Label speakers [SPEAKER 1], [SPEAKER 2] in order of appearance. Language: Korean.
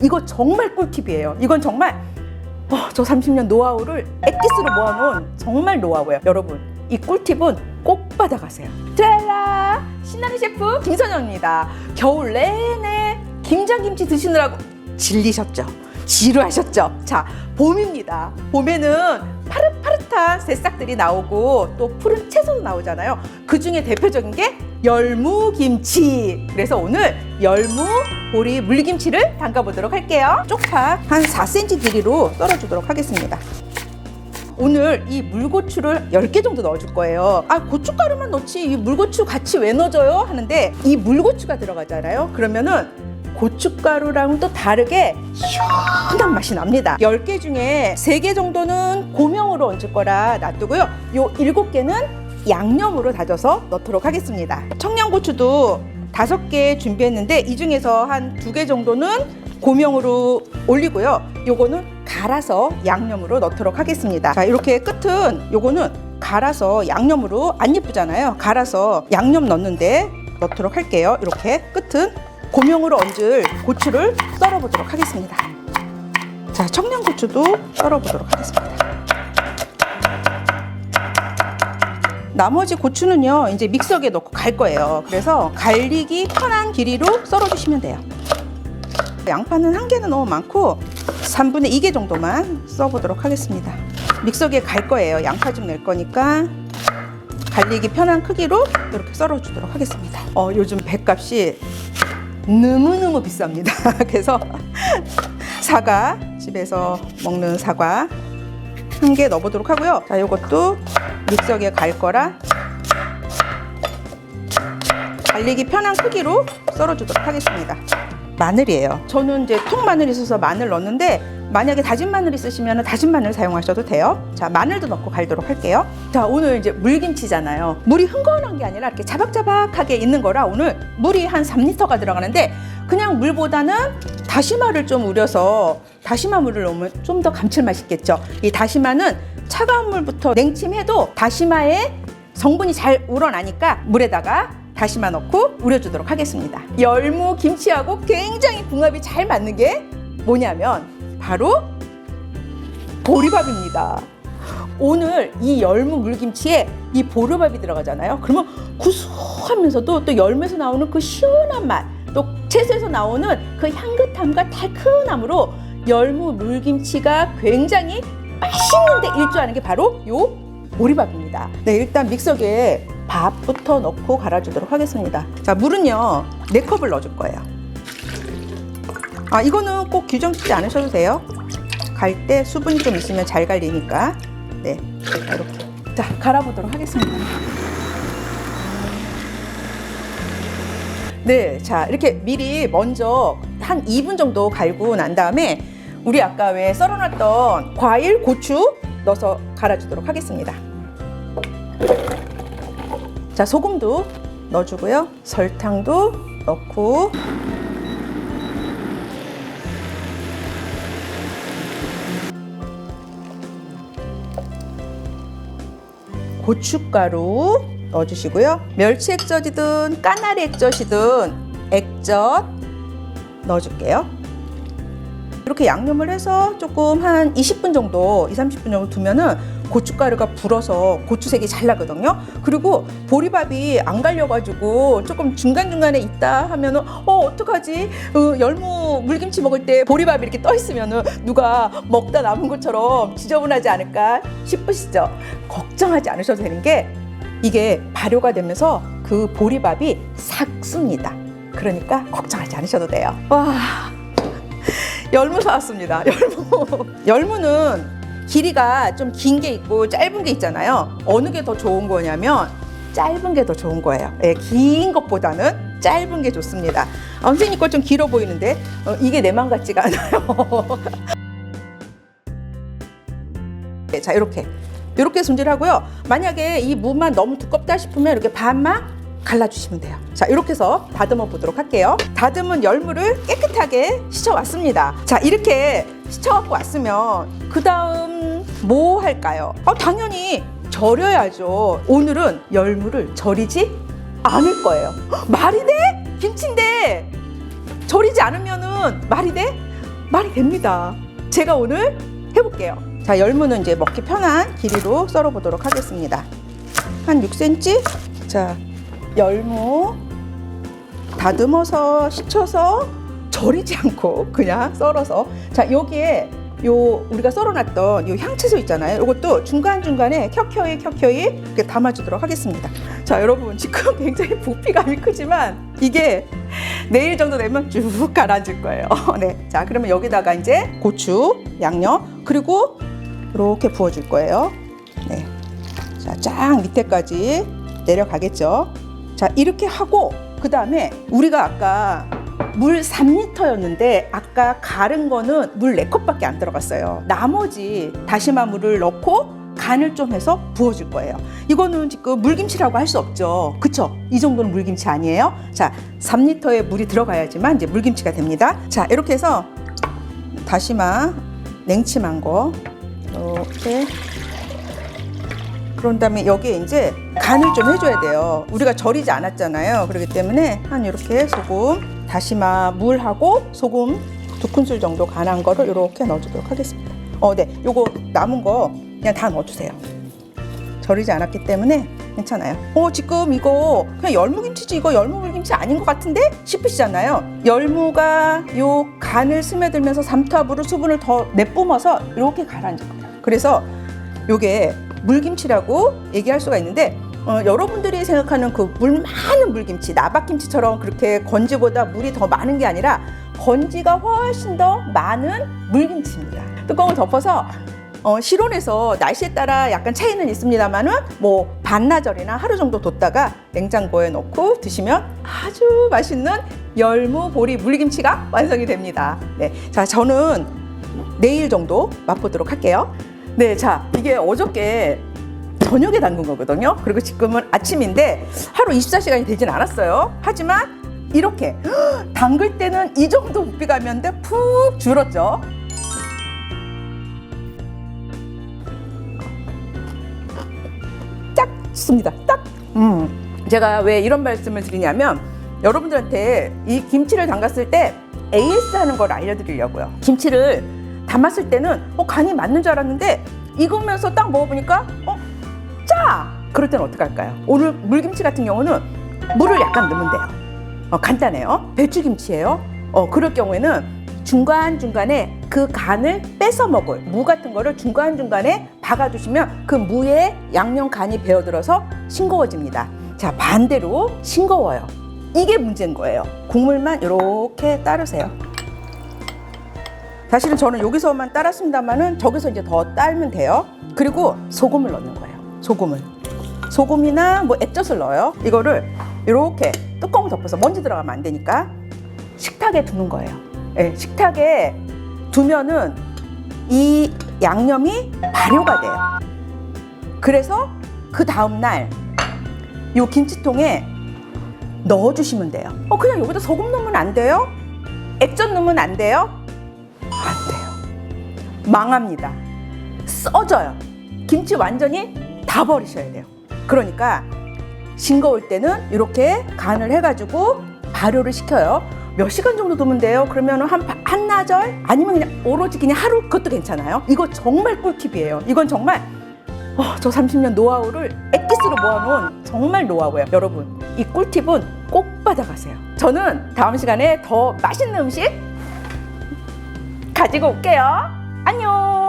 [SPEAKER 1] 이거 정말 꿀팁이에요. 이건 정말 저 30년 노하우를 엑기스로 모아놓은 정말 노하우예요. 여러분, 이 꿀팁은 꼭 받아가세요. 트랄라! 신나는 셰프 김선영입니다. 겨울 내내 김장김치 드시느라고 질리셨죠? 지루하셨죠? 자, 봄입니다. 봄에는 파릇파릇한 새싹들이 나오고 또 푸른 채소도 나오잖아요. 그 중에 대표적인 게 열무김치. 그래서 오늘 열무 보리 물김치를 담가보도록 할게요. 쪽파 한 4cm 길이로 썰어주도록 하겠습니다. 오늘 이 물고추를 10개 정도 넣어줄 거예요. 고춧가루만 넣지 이 물고추 같이 왜 넣어줘요? 하는데 이 물고추가 들어가잖아요. 그러면은 고춧가루랑은 또 다르게 시원한 맛이 납니다. 10개 중에 3개 정도는 고명으로 얹을 거라 놔두고요. 요 7개는 양념으로 다져서 넣도록 하겠습니다. 청양고추도 5개 준비했는데 이 중에서 한 2개 정도는 고명으로 올리고요. 요거는 갈아서 양념으로 넣도록 하겠습니다. 자, 이렇게 끝은 요거는 갈아서 양념으로 안 예쁘잖아요. 갈아서 양념 넣는데 넣도록 할게요. 이렇게 끝은 고명으로 얹을 고추를 썰어보도록 하겠습니다. 자, 청양고추도 썰어보도록 하겠습니다. 나머지 고추는요, 이제 믹서기에 넣고 갈 거예요. 그래서 갈리기 편한 길이로 썰어주시면 돼요. 양파는 1개는 너무 많고 3분의 2개 정도만 써보도록 하겠습니다. 믹서기에 갈 거예요. 양파 좀 낼 거니까 갈리기 편한 크기로 이렇게 썰어주도록 하겠습니다. 요즘 배값이 너무너무 비쌉니다. 그래서 사과, 집에서 먹는 사과 1개 넣어보도록 하고요. 자, 이것도 믹서기에 갈 거라 갈리기 편한 크기로 썰어주도록 하겠습니다. 마늘이에요. 저는 이제 통마늘이 있어서 마늘 넣었는데 만약에 다진 마늘 있으시면 다진 마늘 사용하셔도 돼요. 자, 마늘도 넣고 갈도록 할게요. 자, 오늘 이제 물김치잖아요. 물이 흥건한 게 아니라 이렇게 자박자박하게 있는 거라 오늘 물이 한 3리터가 들어가는데 그냥 물보다는 다시마를 좀 우려서 다시마 물을 넣으면 좀 더 감칠맛이 있겠죠. 이 다시마는 차가운 물부터 냉침해도 다시마의 성분이 잘 우러나니까 물에다가 다시마 넣고 우려주도록 하겠습니다. 열무 김치하고 굉장히 궁합이 잘 맞는 게 뭐냐면 바로 보리밥입니다. 오늘 이 열무 물김치에 이 보리밥이 들어가잖아요. 그러면 구수하면서도 또 열무에서 나오는 그 시원한 맛, 또 채소에서 나오는 그 향긋함과 달큰함으로 열무 물김치가 굉장히 맛있는데 일조하는 게 바로 요 보리밥입니다. 네, 일단 믹서기에 밥부터 넣고 갈아주도록 하겠습니다. 자, 물은요 4컵을 넣어줄 거예요. 이거는 꼭 규정 짓지 않으셔도 돼요. 갈 때 수분이 좀 있으면 잘 갈리니까. 네, 이렇게. 자, 갈아보도록 하겠습니다. 네, 자, 이렇게 미리 먼저 한 2분 정도 갈고 난 다음에 우리 아까 왜 썰어놨던 과일, 고추 넣어서 갈아주도록 하겠습니다. 자, 소금도 넣어주고요. 설탕도 넣고 고춧가루 넣어주시고요. 멸치 액젓이든 까나리 액젓이든 액젓 넣어줄게요. 이렇게 양념을 해서 조금 한 20분 정도, 20-30분 정도 두면은 고춧가루가 불어서 고추색이 잘 나거든요. 그리고 보리밥이 안 갈려가지고 조금 중간중간에 있다 하면은 어떡하지? 열무 물김치 먹을 때 보리밥이 이렇게 떠 있으면은 누가 먹다 남은 것처럼 지저분하지 않을까 싶으시죠? 걱정하지 않으셔도 되는 게 이게 발효가 되면서 그 보리밥이 삭습니다. 그러니까 걱정하지 않으셔도 돼요. 와, 열무 사왔습니다. 열무는 길이가 좀 긴 게 있고 짧은 게 있잖아요. 어느 게 더 좋은 거냐면 짧은 게 더 좋은 거예요. 네, 긴 것보다는 짧은 게 좋습니다. 선생님 거 좀 길어 보이는데 이게 내 맘 같지가 않아요. 네, 자, 이렇게 손질하고요. 만약에 이 무만 너무 두껍다 싶으면 이렇게 반만 갈라주시면 돼요. 자, 이렇게 해서 다듬어 보도록 할게요. 다듬은 열무를 깨끗하게 씻어왔습니다. 자, 이렇게 씻어갖고 왔으면 그 다음 뭐 할까요? 당연히 절여야죠. 오늘은 열무를 절이지 않을 거예요. 말이 돼? 김치인데 절이지 않으면은 말이 돼? 말이 됩니다. 제가 오늘 해볼게요. 자, 열무는 이제 먹기 편한 길이로 썰어 보도록 하겠습니다. 한 6cm. 자, 열무 다듬어서 식혀서 절이지 않고 그냥 썰어서, 자, 여기에 요 우리가 썰어놨던 요 향채소 있잖아요. 이것도 중간중간에 켜켜이 이렇게 담아주도록 하겠습니다. 자, 여러분 지금 굉장히 부피감이 크지만 이게 내일 정도 되면 쭉 가라앉을 거예요. 네, 자, 그러면 여기다가 이제 고추, 양념, 그리고 이렇게 부어줄 거예요. 네, 자, 쫙 밑에까지 내려가겠죠. 자, 이렇게 하고 그 다음에 우리가 아까 물 3리터였는데 아까 갈은 거는 물 4컵밖에 안 들어갔어요. 나머지 다시마 물을 넣고 간을 좀 해서 부어줄 거예요. 이거는 지금 물김치라고 할 수 없죠. 그쵸? 이 정도는 물김치 아니에요? 자, 3리터의 물이 들어가야지만 이제 물김치가 됩니다. 자, 이렇게 해서 다시마 냉침한 거 이렇게, 그런 다음에 여기에 이제 간을 좀 해줘야 돼요. 우리가 절이지 않았잖아요. 그렇기 때문에 한 이렇게 소금, 다시마 물하고 소금 2큰술 정도 간한 거를 이렇게 넣어주도록 하겠습니다. 네, 요거 남은 거 그냥 다 넣어주세요. 절이지 않았기 때문에 괜찮아요. 지금 이거 그냥 열무김치지, 이거 열무물김치 아닌 것 같은데 싶으시잖아요. 열무가 요 간을 스며들면서 삼투압으로 수분을 더 내뿜어서 이렇게 가라앉을 거예요. 그래서 요게 물김치라고 얘기할 수가 있는데, 여러분들이 생각하는 그 물 많은 물김치, 나박김치처럼 그렇게 건지보다 물이 더 많은 게 아니라 건지가 훨씬 더 많은 물김치입니다. 뚜껑을 덮어서 실온에서 날씨에 따라 약간 차이는 있습니다만은 뭐 반나절이나 하루 정도 뒀다가 냉장고에 넣고 드시면 아주 맛있는 열무 보리 물김치가 완성이 됩니다. 네, 자, 저는 내일 정도 맛보도록 할게요. 네, 자, 이게 어저께 저녁에 담근 거거든요. 그리고 지금은 아침인데 하루 24시간이 되진 않았어요. 하지만 이렇게 담글 때는 이 정도 부피감이었는데 푹 줄었죠. 딱 좋습니다. 딱. 제가 왜 이런 말씀을 드리냐면, 여러분들한테 이 김치를 담갔을 때 AS 하는 걸 알려드리려고요. 김치를 담았을 때는 간이 맞는 줄 알았는데 익으면서 딱 먹어보니까 짜! 그럴 때는 어떡할까요? 오늘 물김치 같은 경우는 물을 약간 넣으면 돼요. 간단해요. 배추김치예요. 그럴 경우에는 중간중간에 그 간을 뺏어 먹을 무 같은 거를 중간중간에 박아주시면 그 무에 양념 간이 배어들어서 싱거워집니다. 자, 반대로 싱거워요. 이게 문제인 거예요. 국물만 이렇게 따르세요. 사실은 저는 여기서만 따랐습니다만은 저기서 이제 더 따르면 돼요. 그리고 소금을 넣는 거예요. 소금이나 뭐 액젓을 넣어요. 이거를 이렇게 뚜껑을 덮어서 먼지 들어가면 안 되니까 식탁에 두는 거예요. 네, 식탁에 두면은 이 양념이 발효가 돼요. 그래서 그 다음날 이 김치통에 넣어주시면 돼요. 그냥 여기다 소금 넣으면 안 돼요? 액젓 넣으면 안 돼요? 안 돼요. 망합니다. 써져요. 김치 완전히 다 버리셔야 돼요. 그러니까 싱거울 때는 이렇게 간을 해가지고 발효를 시켜요. 몇 시간 정도 두면 돼요? 그러면 한나절? 아니면 그냥 오로지 그냥 하루? 그것도 괜찮아요. 이거 정말 꿀팁이에요. 이건 정말 저 30년 노하우를 엑기스로 모아놓은 정말 노하우예요. 여러분, 이 꿀팁은 꼭 받아가세요. 저는 다음 시간에 더 맛있는 음식 가지고 올게요. 안녕.